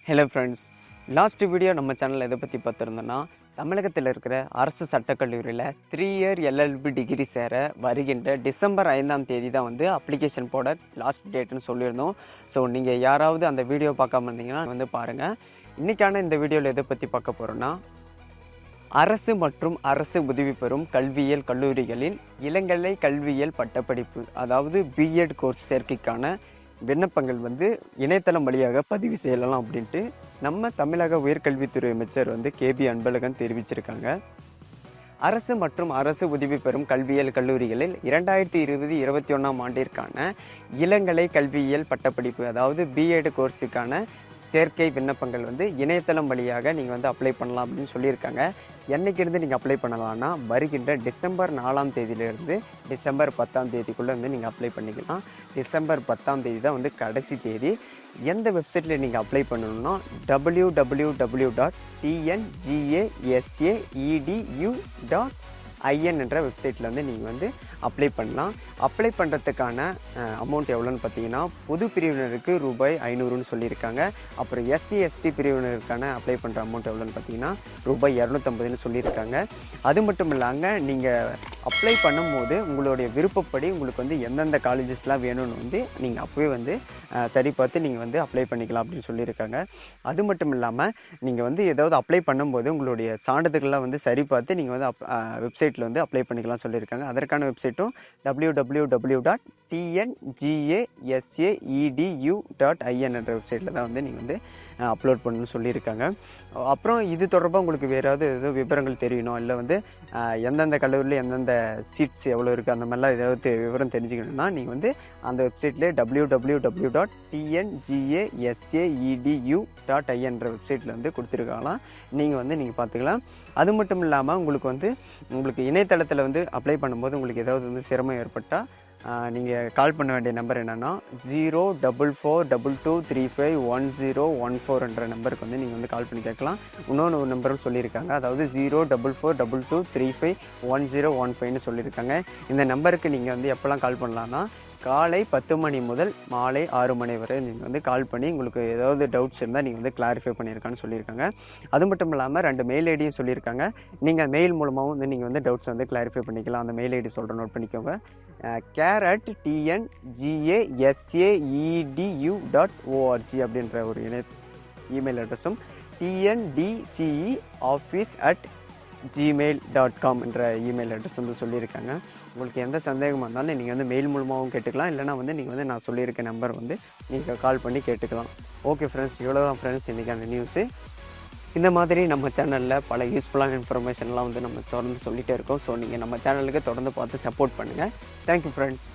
Hello friends, last video நம்ம சேனலில் எதை பற்றி பார்த்துருந்தோன்னா, தமிழகத்தில் இருக்கிற அரசு சட்டக்கல்லூரியில் 3 இயர் எல்எல்பி டிகிரி சேர வருகின்ற டிசம்பர் 5ஆம் தேதி தான் வந்து அப்ளிகேஷன் போட லாஸ்ட் டேட்டுன்னு சொல்லியிருந்தோம். ஸோ நீங்கள் யாராவது அந்த வீடியோ பார்க்காம இருந்தீங்கன்னா வந்து பாருங்கள். இன்றைக்கான இந்த வீடியோவில் எதை பற்றி பார்க்க போகிறோன்னா, அரசு மற்றும் அரசு உதவி பெறும் கல்வியியல் கல்லூரிகளின் இளங்கலை கல்வியியல் பட்டப்படிப்பு, அதாவது பிஎட் கோர்ஸ் சேர்க்கைக்கான விண்ணப்பங்கள் வந்து இணையதளம் வழியாக பதிவு செய்யலாம் அப்படின்ட்டு நம்ம தமிழக உயர்கல்வித்துறை அமைச்சர் வந்து கேபி அன்பழகன் தெரிவிச்சிருக்காங்க. அரசு மற்றும் அரசு உதவி பெறும் கல்வியியல் கல்லூரிகளில் 2020-21 ஆண்டிற்கான இளங்கலை கல்வியியல் பட்டப்படிப்பு, அதாவது பிஎட் கோர்ஸுக்கான சேர்க்கை விண்ணப்பங்கள் வந்து இணையதளம் வழியாக நீங்கள் வந்து அப்ளை பண்ணலாம் அப்படின்னு சொல்லியிருக்காங்க. என்னைக்கிருந்து நீங்கள் அப்ளை பண்ணலாம்னா, வருகின்ற டிசம்பர் 4ஆம் தேதியிலிருந்து டிசம்பர் 10ஆம் தேதிக்குள்ளே வந்து நீங்கள் அப்ளை பண்ணிக்கலாம். டிசம்பர் 10ஆம் தேதி தான் வந்து கடைசி தேதி. எந்த வெப்சைட்டில் நீங்கள் அப்ளை பண்ணணும்னா www.tngsaedu.in என்ற வெப்சைட்டில் வந்து நீங்கள் வந்து அப்ளை பண்ணலாம். அப்ளை பண்ணுறதுக்கான அமௌண்ட் எவ்வளோன்னு பார்த்தீங்கன்னா, பொது பிரிவினருக்கு ரூபாய் 500ன்னு சொல்லியிருக்காங்க. அப்புறம் எஸ்சி எஸ்டி பிரிவினருக்கான அப்ளை பண்ணுற அமௌண்ட் எவ்வளோன்னு பார்த்தீங்கன்னா ரூபாய் 250ன்னு சொல்லியிருக்காங்க. அது மட்டும் இல்லாமல் நீங்கள் அப்ளை பண்ணும்போது உங்களுடைய விருப்பப்படி உங்களுக்கு வந்து எந்தெந்த காலேஜஸ்லாம் வேணும்னு வந்து நீங்கள் அப்போவே வந்து சரி பார்த்து நீங்கள் வந்து அப்ளை பண்ணிக்கலாம் அப்படின்னு சொல்லியிருக்காங்க. அது மட்டும் இல்லாமல் நீங்கள் வந்து ஏதாவது அப்ளை பண்ணும்போது உங்களுடைய சான்றிதழ்லாம் வந்து சரி பார்த்து நீங்கள் வந்து வெப்சைட்டில் வந்து அப்ளை பண்ணிக்கலாம் சொல்லியிருக்காங்க. அதற்கான வெப்சைட்டும் www.tngsaedu.in என்ற வெப்சைட்டில் தான் வந்து நீங்கள் வந்து அப்லோட் பண்ணணும்னு சொல்லியிருக்காங்க. அப்புறம் இது தொடர்பாக உங்களுக்கு வேறு ஏதோ விவரங்கள் தெரியணும், இல்லை வந்து எந்தெந்த கல்லூரியில் எந்தெந்த சீட்ஸ் எவ்வளோ இருக்குது அந்த மாதிரிலாம் ஏதாவது விவரம் தெரிஞ்சுக்கணுன்னா நீங்கள் வந்து அந்த வெப்சைட்லேயே www.tngsaedu.in என்ற வெப்சைட்டில் வந்து கொடுத்துருக்கலாம். நீங்கள் பார்த்துக்கலாம். அது மட்டும் இல்லாமல் உங்களுக்கு இணையதளத்தில் வந்து அப்ளை பண்ணும்போது உங்களுக்கு ஏதாவது வந்து சிரமம் ஏற்பட்டால் நீங்கள் கால் பண்ண வேண்டிய நம்பர் என்னென்னா 04422351014 என்ற நம்பருக்கு வந்து நீங்கள் வந்து கால் பண்ணி கேட்கலாம். இன்னொன்று ஒரு நம்பரும் சொல்லியிருக்காங்க, அதாவது 04422351015ன்னு சொல்லியிருக்காங்க. இந்த நம்பருக்கு நீங்கள் வந்து எப்போல்லாம் கால் பண்ணலான்னா, காலை 10 மணி முதல் மாலை 6 மணி வரை நீங்கள் வந்து கால் பண்ணி உங்களுக்கு ஏதாவது டவுட்ஸ் இருந்தால் நீங்கள் வந்து கிளாரிஃபை பண்ணியிருக்கான்னு சொல்லியிருக்காங்க. அது மட்டும் இல்லாமல் 2 மெயில் ஐடியும் சொல்லியிருக்காங்க. நீங்கள் மெயில் மூலமாகவும் வந்து நீங்கள் வந்து டவுட்ஸ் வந்து கிளாரிஃபை பண்ணிக்கலாம். அந்த மெயில் ஐடி சொல்கிறேன், நோட் பண்ணிக்கோங்க. care@tngsaedu.org அப்படின்ற ஒரு இமெயில் அட்ரஸும், tndceoffice@gmail.com என்ற இமெயில் அட்ரஸ் வந்து சொல்லியிருக்காங்க. உங்களுக்கு எந்த சந்தேகமாக இருந்தாலும் நீங்கள் வந்து மெயில் மூலமாகவும் கேட்டுக்கலாம், இல்லைனா வந்து நீங்கள் வந்து நான் சொல்லியிருக்க நம்பர் வந்து நீங்கள் கால் பண்ணி கேட்டுக்கலாம். ஓகே ஃப்ரெண்ட்ஸ், இவ்வளோதான் ஃப்ரெண்ட்ஸ் இன்றைக்கான நியூஸு. இந்த மாதிரி நம்ம சேனலில் பல யூஸ்ஃபுல்லான இன்ஃபர்மேஷன்லாம் வந்து நம்ம தொடர்ந்து சொல்லிகிட்டே இருக்கோம். ஸோ நீங்கள் நம்ம சேனலுக்கு தொடர்ந்து பார்த்து சப்போர்ட் பண்ணுங்கள். Thank you friends.